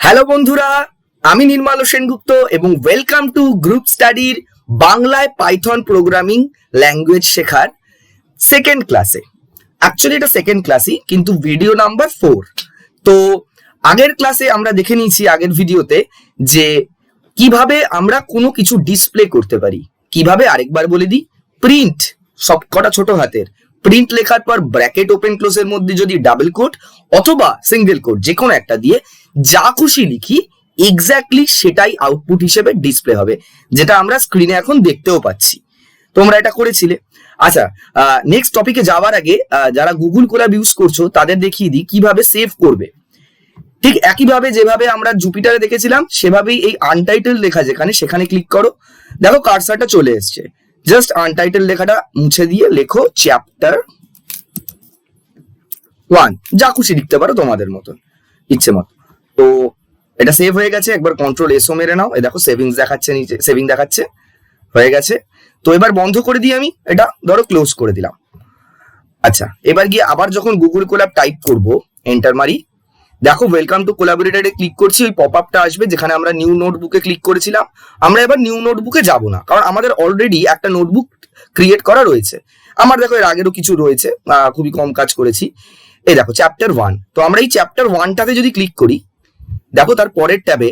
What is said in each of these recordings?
Hello বন্ধুরা, আমি নির্মল সেনগুপ্ত এবং ওয়েলকাম টু গ্রুপ স্টাডির বাংলায় পাইথন প্রোগ্রামিং ল্যাঙ্গুয়েজ শেখার সেকেন্ড ক্লাসে। অ্যাকচুয়ালি এটা সেকেন্ড ক্লাসই, কিন্তু ভিডিও নাম্বার 4। তো আগের ক্লাসে আমরা দেখে নিয়েছি, আগের ভিডিওতে, যে কিভাবে আমরা কোনো কিছু ডিসপ্লে করতে পারি। কিভাবে আরেকবার বলে দিই, প্রিন্ট, সব কটা ছোট হাতের প্রিন্ট লেখার পর ব্র্যাকেট ওপেন ক্লোজের মধ্যে যদি ডাবল কোট অথবা সিঙ্গেল কোট যে কোনো একটা দিয়ে যা খুশি লিখি, এক্স্যাক্টলি সেটাই আউটপুট হিসেবে ডিসপ্লে হবে, যেটা আমরা স্ক্রিনে এখন দেখতেও পাচ্ছি। তোমরা এটা করেছিলে। আচ্ছা, নেক্সট টপিকে যাওয়ার আগে যারা গুগল কোল্যাব ইউজ করছো তাদের দেখিয়ে দিই কিভাবে সেভ করবে। ঠিক একইভাবে যেভাবে আমরা জুপিটারে দেখেছিলাম সেভাবেই এই আনটাইটেল লেখা যেখানে, সেখানে ক্লিক করো। দেখো কার্সারটা চলে এসছে। জাস্ট আনটাইটেল লেখাটা মুছে দিয়ে লেখো চ্যাপ্টার 1, যা খুশি লিখতে পারো তোমাদের মতন, ইচ্ছে মতো। তো এটা সেভ হয়ে গেছে। একবার কন্ট্রোল এসও মেরে নাও। এই দেখো সেভিংস দেখাচ্ছে, নিচে সেভিং দেখাচ্ছে, হয়ে গেছে। তো এবার বন্ধ করে দিই আমি এটা, ধরো ক্লোজ করে দিলাম। আচ্ছা, এবার গিয়ে আবার যখন গুগল কোল্যাব টাইপ করব, এন্টার মারি, দেখো ওয়েলকাম টু কোলাবোরেটরে ক্লিক করছি, ওই পপ আপটা আসবে যেখানে আমরা নিউ নোটবুকে ক্লিক করেছিলাম। আমরা এবার নিউ নোটবুকে যাব না, কারণ আমাদের অলরেডি একটা নোটবুক ক্রিয়েট করা রয়েছে। আমার দেখো এর আগেরও কিছু রয়েছে, খুবই কম কাজ করেছি। এই দেখো চ্যাপ্টার 1। তো আমরা এই চ্যাপ্টার 1টাতে যদি ক্লিক করি, দেখো তার পরের ট্যাবে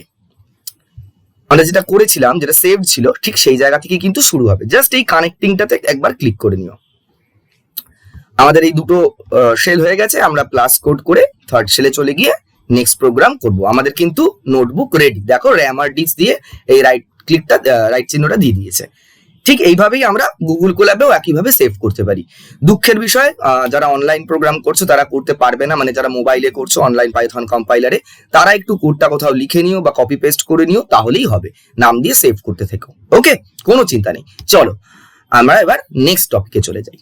আমরা যেটা করেছিলাম, যেটা সেভ ছিল, ঠিক সেই জায়গা থেকে কিন্তু শুরু হবে। জাস্ট এই কানেক্টিংটাতে একবার ক্লিক করে নিও। আমাদের এই দুটো শেল হয়ে গেছে। আমরা প্লাস কোড করে থার্ড শেলে চলে গিয়ে নেক্সট প্রোগ্রাম করব। আমাদের কিন্তু নোটবুক রেডি। দেখো র্যাম আর ডিস্ক দিয়ে এই রাইট ক্লিকটা, রাইট চিহ্নটা দিয়ে দিয়েছে। ঠিক এইভাবেই আমরা গুগল কোল্যাবেও একইভাবে সেভ করতে পারি। দুঃখের বিষয়, যারা অনলাইন প্রোগ্রাম করছো তারা করতে পারবে না, মানে যারা মোবাইলে করছো অনলাইন পাইথন কম্পাইলারে, তারা একটু কোডটা কোথাও লিখে নিও বা কপি পেস্ট করে নিও, তাহলেই হবে। নাম দিয়ে সেভ করতে থেকো। ওকে, কোনো চিন্তা নেই। চলো আমরা এবার নেক্সট টপিকে চলে যাই।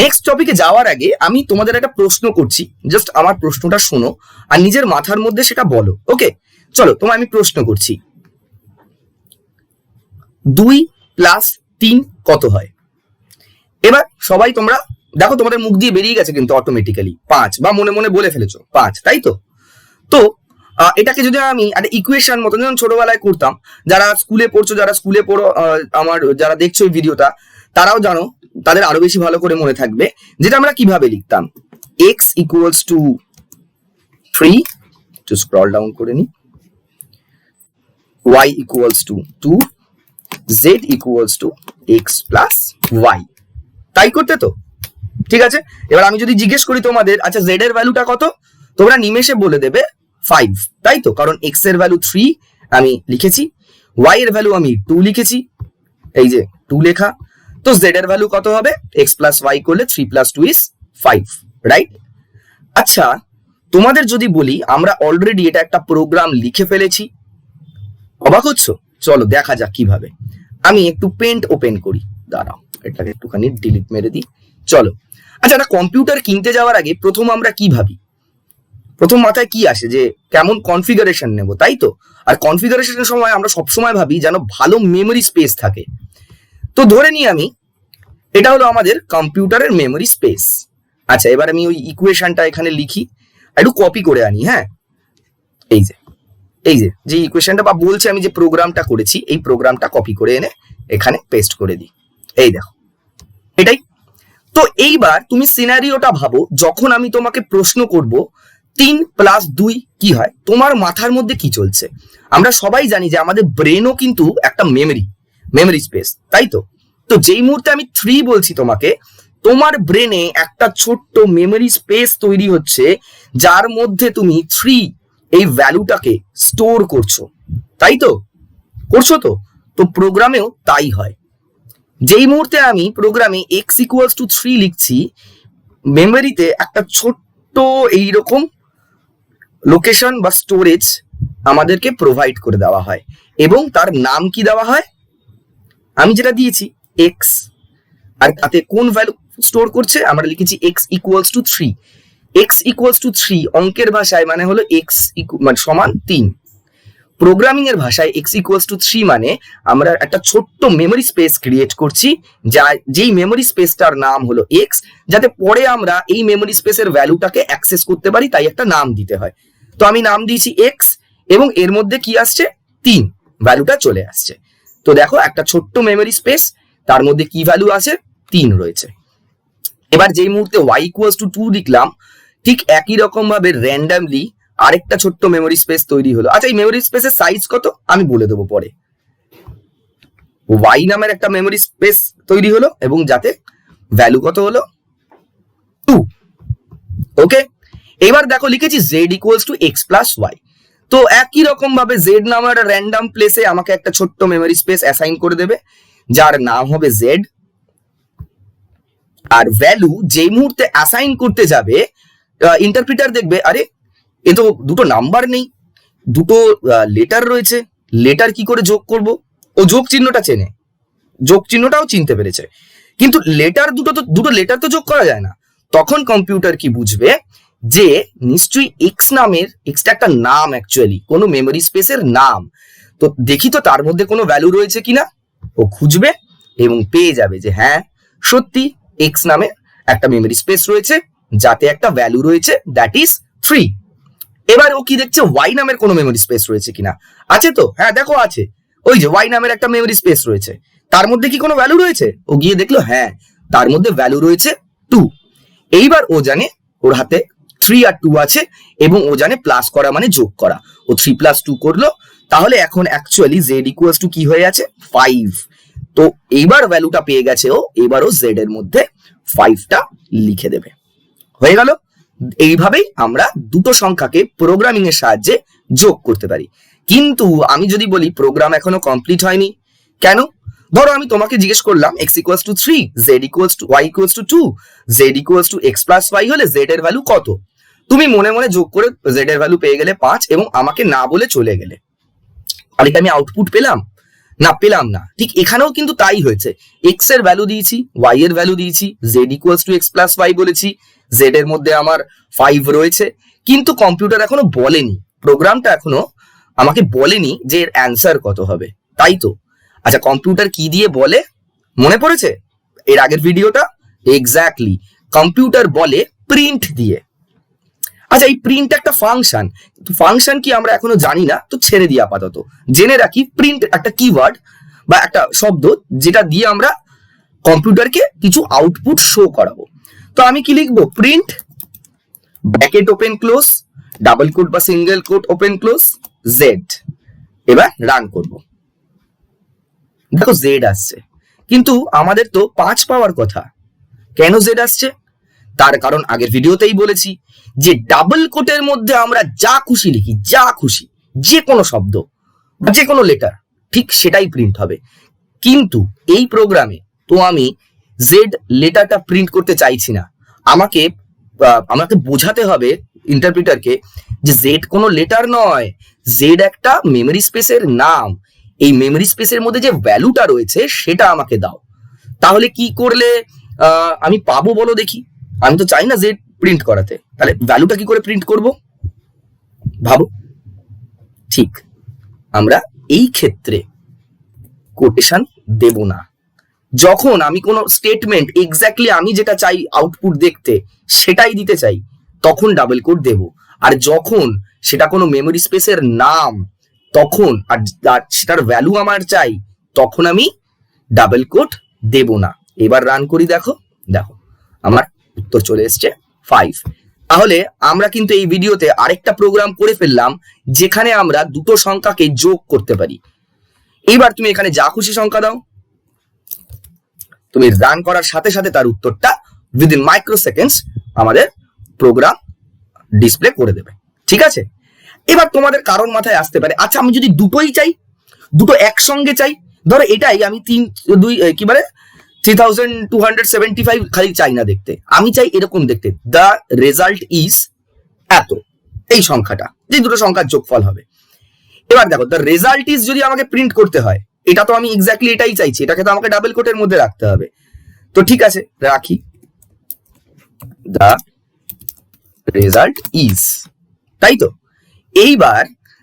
নেক্সট টপিকে যাওয়ার আগে আমি তোমাদের একটা প্রশ্ন করছি, জাস্ট আমার প্রশ্নটা শোনো আর নিজের মাথার মধ্যে সেটা বলো। ওকে, চলো তোমায় আমি প্রশ্ন করছি, 2 + 3 কত হয়? এবার সবাই তোমরা দেখো, তোমাদের মুখ দিয়ে বেরিয়ে গেছে কিন্তু অটোমেটিক্যালি 5, বা মনে মনে বলে ফেলেছো 5, তাই তো? তো এটাকে যদি আমি একটা ইকুয়েশন মতন যেমন ছোটবেলায় করতাম, যারা স্কুলে পড়ছো, যারা স্কুলে পড়ো, আমার যারা দেখছো এই ভিডিওটা, তারাও জানো, তাদের আরো বেশি ভালো করে মনে থাকবে, যেটা আমরা কিভাবে লিখতাম। x = 3, একটু স্ক্রল ডাউন করে নি, y = 2, z = x + y, তাই করতে তো? ঠিক আছে। এবার আমি যদি জিজ্ঞেস করি তোমাদের, আচ্ছা z এর ভ্যালুটা কত, তোমরা নিমেষে বলে দেবে 5, তাই তো? কারণ x এর ভ্যালু 3 আমি লিখেছি, y এর ভ্যালু আমি 2 লিখেছি, এই যে 2 লেখা। তো z এর ভ্যালু কত হবে? x + y করলে 3 + 2 = 5, রাইট? আচ্ছা, তোমাদের যদি বলি আমরা অলরেডি এটা একটা প্রোগ্রাম লিখে ফেলেছি, অবাক হচ্ছ? চলো দেখা যাক কিভাবে। আমি একটু পেন্ট ওপেন করি, দাঁড়াও এটাকে একটুখানি ডিলিট মেরে দিই। চলো, আচ্ছা, একটা কম্পিউটার কিনতে যাওয়ার আগে প্রথম আমরা কি ভাবি? প্রথম মাথায় কি আসে? যে কেমন কনফিগারেশন নেব, তাই তো? আর কনফিগারেশনের সময় আমরা সবসময় ভাবি যেন ভালো মেমোরি স্পেস থাকে। তো ধরে নিই আমি, এটা হলো আমাদের কম্পিউটারের মেমোরি স্পেস। আচ্ছা, এবার আমি ওই ইকুয়েশনটা এখানে লিখি, একটু কপি করে আনি। হ্যাঁ, এই যে যে ইকুয়েশনটা বা বলছে আমি যে প্রোগ্রামটা করেছি, এই প্রোগ্রামটা কপি করে এনে এখানে পেস্ট করে দিই। এই দেখো, এটাই তো। এইবার তুমি সিনারিওটা ভাবো, যখন আমি তোমাকে প্রশ্ন করব 3 + 2 কি হয়, তোমার মাথার মধ্যে কি চলছে? আমরা সবাই জানি যে আমাদের ব্রেনও কিন্তু একটা মেমোরি স্পেস, তাই তো? তো যেই মুহূর্তে আমি 3 বলছি তোমাকে, তোমার ব্রেনে একটা ছোট্ট মেমোরি স্পেস তৈরি হচ্ছে, যার মধ্যে তুমি 3 এই ভ্যালুটাকে স্টোর করছো, তাই তো? করছো তো? তো প্রোগ্রামেও তাই হয়। যেই মুহূর্তে আমি প্রোগ্রামে x = 3 লিখছি, মেমোরিতে একটা ছোট্ট এইরকম লোকেশন বা স্টোরেজ আমাদেরকে প্রোভাইড করে দেওয়া হয়, এবং তার নাম কি দেওয়া হয়? আমি যেটা দিয়েছি x, আর তাতে কোন ভ্যালু স্টোর করছে? আমরা লিখেছি x = 3। x = 3 অঙ্কের ভাষায় মানে হলো x মানে সমান 3। প্রোগ্রামিং এর ভাষায় x = 3 মানে আমরা একটা ছোট্ট মেমোরি স্পেস ক্রিয়েট করছি, যেই মেমোরি স্পেসটার নাম হলো x, যাতে পরে আমরা এই মেমোরি স্পেসের ভ্যালুটাকে অ্যাক্সেস করতে পারি, তাই একটা নাম দিতে হয়। তো আমি নাম দিয়েছি x, এবং এর মধ্যে কি আসছে 3 ভ্যালুটা চলে আসছে। তো দেখো একটা ছোট্ট মেমোরি স্পেস, তার মধ্যে কি ভ্যালু আছে 3 রয়েছে। এবার যেই মুহূর্তে y ইকুয়ালস টু 2 লিখলাম, ঠিক একই রকম ভাবে র্যান্ডমলি আরেকটা ছোট্ট মেমোরি স্পেস তৈরি হলো। আচ্ছা, এই মেমোরি স্পেসের সাইজ কত আমি বলে দেবো পরে। y নামের একটা মেমোরি স্পেস তৈরি হলো এবং যাতে ভ্যালু কত হলো 2। ওকে, এবার দেখো লিখেছি z equals to x plus y. তো একই রকম ভাবে z নামের একটা র্যান্ডম প্লেসে আমাকে একটা ছোট্ট মেমোরি স্পেস অ্যাসাইন করে দেবে, যার নাম হবে z। আর ভ্যালু যেই মুহূর্তে অ্যাসাইন করতে যাবে, ইন্টারপ্রিটার দেখবে আরে এ তো দুটো নাম্বার নেই, দুটো লেটার রয়েছে, লেটার কি করে যোগ করব? ও যোগ চিহ্নটা চেনে, যোগ চিহ্নটাও চিনতে পেরেছে, কিন্তু লেটার দুটো লেটার তো যোগ করা যায় না। তখন কম্পিউটার কি বুঝবে যে নিশ্চয়ই এক্স নামের, এক্সটা একটা নাম, অ্যাকচুয়ালি কোনো মেমোরি স্পেসের নাম, তো দেখি তো তার মধ্যে কোনো ভ্যালু রয়েছে কিনা। ও খুঁজবে এবং পেয়ে যাবে যে হ্যাঁ সত্যি এক্স নামে একটা মেমোরি স্পেস রয়েছে, যাতে একটা ভ্যালু রয়েছে, দ্যাট ইজ 3। এবার ও কি দেখছে ওয়াই নামের কোনো মেমোরি স্পেস রয়েছে কিনা। আছে তো, হ্যাঁ দেখো আছে, ওই যে ওয়াই নামের একটা মেমোরি স্পেস রয়েছে, তার মধ্যে কি কোনো ভ্যালু রয়েছে? ও গিয়ে দেখলো হ্যাঁ তার মধ্যে ভ্যালু রয়েছে 2। এইবার ও জানে ওর হাতে 3 আর 2 আছে এবং ও জানে প্লাস করা মানে যোগ করা। ও 3 প্লাস 2 করলো, তাহলে এখন অ্যাকচুয়ালি z ইকুয়ালস টু কি হয়ে আছে 5। তো এইবার ভ্যালুটা পেয়ে গেছে ও, এবার ও z এর মধ্যে 5টা লিখে দেবে। হয়ে গেল। এইভাবেই আমরা দুটো সংখ্যাকে প্রোগ্রামিং এর সাহায্যে যোগ করতে পারি। কিন্তু আমি যদি বলি প্রোগ্রাম এখনো কমপ্লিট হয়নি, কেন? ধরো আমি তোমাকে জিজ্ঞেস করলাম x equals to 3, z equals two y equals to 2, z equals to x plus y হলে z এর ভ্যালু কত? তুমি মনে মনে যোগ করে z এর ভ্যালু পেয়ে গেলে 5 এবং আমাকে না বলে চলে গেলে। তাহলে কি আমি আউটপুট পেলাম? না, পেলাম না। ঠিক এখানেও কিন্তু তাই হয়েছে, x এর ভ্যালু দিয়েছি, y এর ভ্যালু দিয়েছি, z equals to x plus y বলেছি, z এর মধ্যে আমার 5 রয়েছে, কিন্তু কম্পিউটার এখনো বলেনি, প্রোগ্রামটা এখনো আমাকে বলেনি যে এর অ্যান্সার কত হবে, তাই তো। আচ্ছা, কম্পিউটার কি দিয়ে বলে মনে পড়েছে এর আগের ভিডিওটা? এক্স্যাক্টলি, কম্পিউটার বলে প্রিন্ট দিয়ে। আচ্ছা, এই প্রিন্ট একটা ফাংশন, ফাংশন কি আমরা এখনো জানি না, তো ছেড়ে দিই আপাতত। জেনে রাখি প্রিন্ট একটা কিওয়ার্ড বা একটা শব্দ, যেটা দিয়ে আমরা কম্পিউটারকে কিছু আউটপুট শো করাবো। তো আমি কি লিখবো? Print bracket open close, double quote বা single quote open close, Z. এবার রান করব। দেখো জেড আসছে, কিন্তু আমাদের তো 5 পাওয়ার কথা। কেন জেড আসছে? তার কারণ আগের ভিডিওতেই বলেছি যে ডাবল কোটের মধ্যে আমরা যা খুশি লিখি, যা খুশি, যে কোনো শব্দ বা যে কোনো লেটার, ঠিক সেটাই প্রিন্ট হবে। কিন্তু এই প্রোগ্রামে তো আমি জেড লেটারটা প্রিন্ট করতে চাইছি না। আমাকে বোঝাতে হবে ইন্টারপ্রিটারকে যে জেড কোনো লেটার নয়, জেড একটা মেমোরি স্পেসের নাম। এই মেমোরি স্পেসের মধ্যে যে ভ্যালুটা রয়েছে সেটা আমাকে দাও। তাহলে কি করলে আমি পাবো বলো দেখি? আমি তো চাই না জেড প্রিন্ট করাতে, তাহলে ভ্যালুটা কি করে প্রিন্ট করব ভাবো। ঠিক, আমরা এই ক্ষেত্রে কোটেশন দেব না। যখন আমি কোনো স্টেটমেন্ট এক্স্যাক্টলি আমি যেটা চাই আউটপুট দেখতে সেটাই দিতে চাই, তখন ডাবল কোট দেব। আর যখন সেটা কোনো মেমোরি স্পেসের নাম, তখন আর সেটার ভ্যালু আমার চাই, তখন আমি ডাবল কোট দেব না। এবার রান করি, দেখো দেখো আমার উত্তর চলে এসছে 5। তাহলে আমরা কিন্তু এই ভিডিওতে আরেকটা প্রোগ্রাম করে ফেললাম, যেখানে আমরা দুটো সংখ্যাকে যোগ করতে পারি। এইবার তুমি এখানে যা খুশি সংখ্যা দাও, তুমি রান করার সাথে সাথে তার উত্তরটা উইদিন মাইক্রো সেকেন্ডস আমাদের প্রোগ্রাম ডিসপ্লে করে দেবে। ঠিক আছে? এবার তোমাদের কারণ মাথায় আসতে পারে, আচ্ছা আমি যদি দুটোই চাই, দুটো একসঙ্গে চাই, ধরো এটাই আমি 3275 খালি চাই না দেখতে, আমি চাই এরকম দেখতে, দ্য রেজাল্ট ইজ এত, এই সংখ্যাটা, যে দুটো সংখ্যার যোগফল হবে। এবার দেখো দ্য রেজাল্ট ইজ যদি আমাকে প্রিন্ট করতে হয়, এটা তো আমি এক্স্যাক্টলি এটাই চাইছি, এটাকে তো আমাকে ডাবল কোটের মধ্যে রাখতে হবে। তো ঠিক আছে, রাখি দ্য রেজাল্ট ইজ, তাই তো। এইবার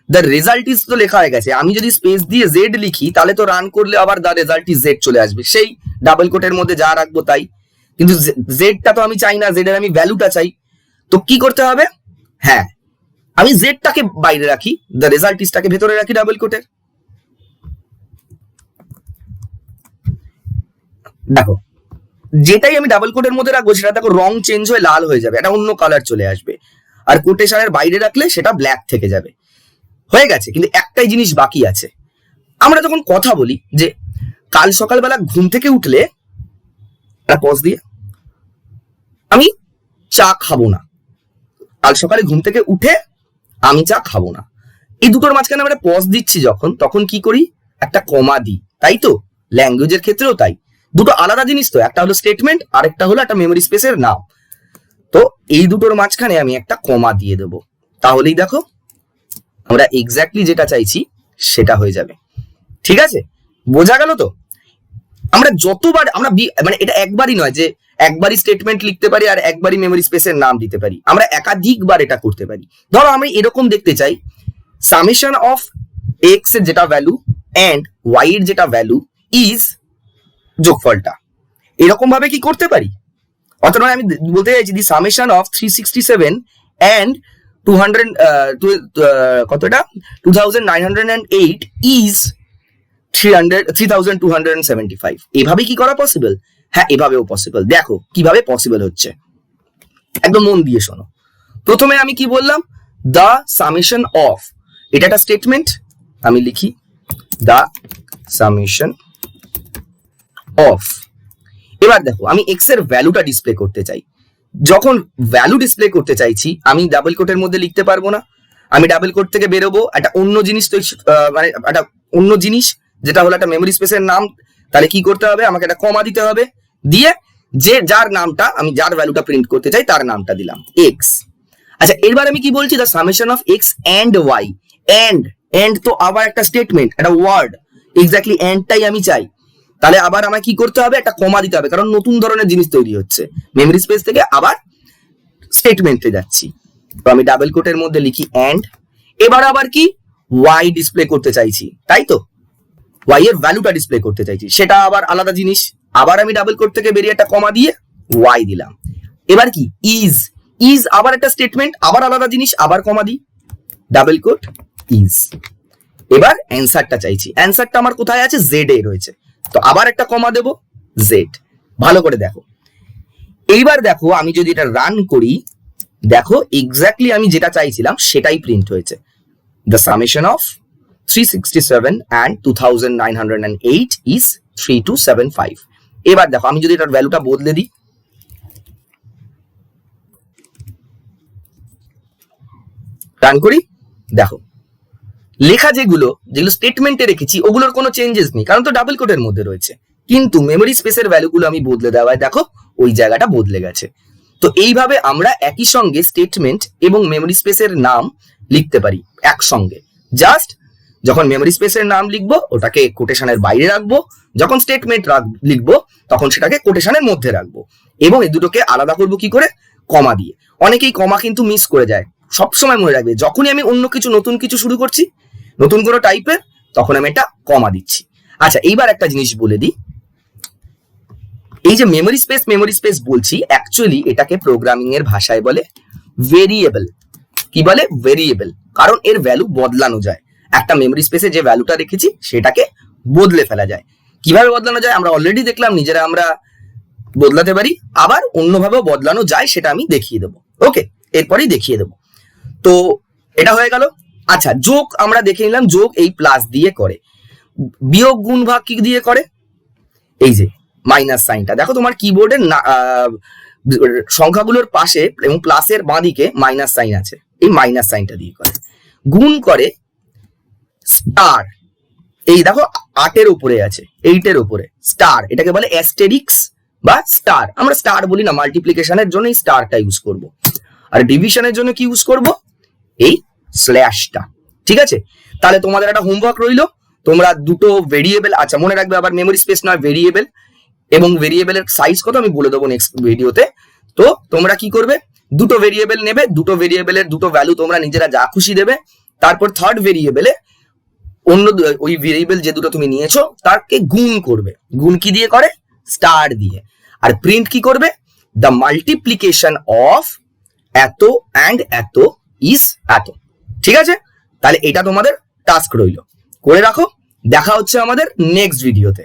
দ্য রেজাল্ট ইজ তো লেখা হয়ে গেছে, আমি যদি স্পেস দিয়ে জেড লিখি তাহলে তো রান করলে আবার দ্য রেজাল্ট ইজ জেড চলে আসবে, সেই ডাবল কোটের মধ্যে যা রাখবো তাই। কিন্তু জেডটা তো আমি চাই না, জেড এর আমি ভ্যালুটা চাই। তো কি করতে হবে? হ্যাঁ, আমি জেডটাকে বাইরে রাখি, দ্য রেজাল্ট ইজটাকে ভেতরে রাখি ডাবল কোটের। দেখো যেটাই আমি ডাবল কোটের মধ্যে রাখবো সেটা দেখো রং চেঞ্জ হয়ে লাল হয়ে যাবে, একটা অন্য কালার চলে আসবে, আর কোটেশনের বাইরে রাখলে সেটা ব্ল্যাক থেকে যাবে। হয়ে গেছে, কিন্তু একটাই জিনিস বাকি আছে। আমরা যখন কথা বলি যে কাল সকালবেলা ঘুম থেকে উঠলে, পজ দিয়ে, আমি চা খাবো না, কাল সকালে ঘুম থেকে উঠে আমি চা খাবো না, এই দুটোর মাঝখানে আমরা পজ দিচ্ছি যখন, তখন কি করি, একটা কমা দিই, তাই তো? ল্যাঙ্গুয়েজের ক্ষেত্রেও তাই, দুটো আলাদা জিনিস তো, একটা হলো স্টেটমেন্ট আর একটা হলো একটা মেমোরি স্পেসের নাম। তো এই দুটোর মাঝখানে আমি একটা কমা দিয়ে দেবো, তাহলেই দেখো আমরা এক্স্যাক্টলি যেটা চাইছি সেটা হয়ে যাবে। ঠিক আছে, বোঝা গেল তো? আমরা যতবার আমরা মানে এটা একবারই নয় যে একবারই স্টেটমেন্ট লিখতে পারি আর একবারই মেমোরি স্পেসের নাম দিতে পারি, আমরা একাধিকবার এটা করতে পারি। ধরো আমি এরকম দেখতে চাই, সামেশন অফ এক্স এর যেটা ভ্যালু এন্ড ওয়াই এর যেটা ভ্যালু ইজ যোগফলটা, এরকম ভাবে কি করতে পারি? অর্থাৎ আমি বলতে চাইছি দি সামেশন অফ 367 এন্ড 200 কতটা 2908 ইজ 3275, এভাবে কি করা পসিবল? হ্যাঁ, এভাবেও পসিবল। দেখো কিভাবে পসিবল হচ্ছে, একদম মন দিয়ে শোনো। প্রথমে আমি কি বললাম, দ্য সামেশন অফ, এটা একটা স্টেটমেন্ট, আমি লিখি দ্য সামেশন অফ। এবার দেখো আমি এক্স এর ভ্যালুটা ডিসপ্লে করতে চাই, যখন ভ্যালু ডিসপ্লে করতে চাইছি আমি ডাবল কোটের মধ্যে লিখতে পারবো না, আমি ডাবল কোট থেকে বেরোবো, একটা অন্য জিনিস তো, মানে একটা অন্য জিনিস যেটা হলো একটা মেমোরি স্পেসের নাম, তাহলে কি করতে হবে, আমাকে একটা কমা দিতে হবে, দিয়ে যে যার নামটা আমি যার ভ্যালুটা প্রিন্ট করতে চাই তার নামটা দিলাম এক্স। আচ্ছা এবার আমি কি বলছি, the summation of x and y, and তো আবার একটা স্টেটমেন্ট, একটা ওয়ার্ড, এক্স্যাক্টলি এন্ডটাই আমি চাই, তাহলে আবার আমায় কি করতে হবে, একটা কমা দিতে হবে, কারণ নতুন ধরনের জিনিস তৈরি হচ্ছে, মেমোরি স্পেস থেকে আবার স্টেটমেন্টে যাচ্ছি। তো আমি ডাবল কোটের মধ্যে লিখি এন্ড, এবার আবার কি ওয়াই ডিসপ্লে করতে চাইছি, তাই তো? ওয়াই এর ভ্যালুটা ডিসপ্লে করতে চাইছি, সেটা আবার আলাদা জিনিস, আবার আমি ডাবল কোট থেকে বেরিয়ে একটা কমা দিয়ে ওয়াই দিলাম। এবার কি ইজ আবার একটা স্টেটমেন্ট, আবার আলাদা জিনিস, আবার কমা দিই, ডাবল কোট ইজ। এবার অ্যান্সারটা চাইছি, অ্যান্সারটা আমার কোথায় আছে, জেড এ রয়েছে, তো আবার একটা কমা দেব, জেড। ভালো করে দেখো, এইবার দেখো আমি যদি এটা রান করি, দেখো এক্স্যাক্টলি আমি যেটা চাইছিলাম সেটাই প্রিন্ট হয়েছে, the summation of 367 and 2908 is 3275। এবার দেখো আমি যদি এটার ভ্যালুটা বদলে দিই, রান করি, দেখো লেখা যেগুলো স্টেটমেন্টে রেখেছি ওগুলোর কোনো চেঞ্জেস নেই, কারণ তো ডাবল কোটের মধ্যে রয়েছে, কিন্তু মেমোরি স্পেসের ভ্যালুগুলো আমি বদলে দেওয়ায় দেখো ওই জায়গাটা বদলে গেছে। তো এইভাবে আমরা একই সঙ্গে স্টেটমেন্ট এবং মেমোরি স্পেসের নাম লিখতে পারি একসঙ্গে। জাস্ট যখন মেমোরি স্পেসের নাম লিখবো ওটাকে কোটেশনের বাইরে রাখবো, যখন স্টেটমেন্ট লিখবো তখন সেটাকে কোটেশনের মধ্যে রাখবো, এবং এই দুটোকে আলাদা করবো কি করে, কমা দিয়ে। অনেকেই কমা কিন্তু মিস করে যায়, সবসময় মনে রাখবে যখনই আমি অন্য কিছু নতুন কিছু শুরু করছি, নতুন কোনো টাইপের, তখন আমি এটা কমা দিচ্ছি। আচ্ছা এইবার একটা জিনিস বলে দিই, এই যে মেমোরি স্পেস বলছি, অ্যাকচুয়ালি এটাকে প্রোগ্রামিং এর ভাষায় বলে ভেরিয়েবল। কি বলে, ভেরিয়েবল, কারণ এর ভ্যালু বদলানো যায়। একটা মেমোরি স্পেসে যে ভ্যালুটা রেখেছি সেটাকে বদলে ফেলা যায়। কিভাবে বদলানো যায় আমরা অলরেডি দেখলাম, নিজেরা আমরা বদলাতে পারি, আবার অন্যভাবেও বদলানো যায়, সেটা আমি দেখিয়ে দেবো। ওকে, এরপরেই দেখিয়ে দেবো। তো এটা হয়ে গেল। আচ্ছা যোগ আমরা দেখে নিলাম, যোগ এই প্লাস দিয়ে করে, বিয়োগ গুণ ভাগ কি দিয়ে করে, এই যে মাইনাস সাইনটা দেখো তোমার কিবোর্ডের সংখ্যাগুলোর পাশে এবং প্লাসের বাঁদিকে মাইনাস সাইন আছে, এই মাইনাস সাইনটা দিয়ে করে। গুণ করে স্টার, এই দেখো 8 এর উপরে আছে, 8 এর উপরে স্টার, এটাকে বলে অ্যাস্টেরিক্স বা স্টার। আমরা স্টার বলি না, মাল্টিপ্লিকেশনের জন্য এই স্টারটা ইউজ করব, আর ডিভিশনের জন্য কি ইউজ করব, এই স্ল্যাশটা। ঠিক আছে, তাহলে তোমাদের একটা হোমওয়ার্ক রইলো, তোমরা দুটো ভেরিয়েবল, আচ্ছা মনে রাখবে আবার মেমোরি স্পেস নয় ভেরিয়েবল, এবং ভেরিয়েবলের সাইজ কত আমি বলে দেবো নেক্সট ভিডিওতে। তো তোমরা কি করবে, দুটো ভেরিয়েবল নেবে, দুটো ভেরিয়েবলের দুটো ভ্যালু তোমরা নিজেরা যা খুশি দেবে, তারপর থার্ড ভেরিয়েবলে অন্য ওই ভেরিয়েবল যে দুটো তুমি নিয়েছো তাকে গুণ করবে। গুণ কি দিয়ে করে, স্টার দিয়ে। আর প্রিন্ট কি করবে, দ্য মাল্টিপ্লিকেশন অফ এত অ্যান্ড এত ইজ এত। ঠিক আছে, তাহলে এটা তোমাদের টাস্ক রইল, করে রাখো। দেখা হচ্ছে আমাদের নেক্সট ভিডিওতে।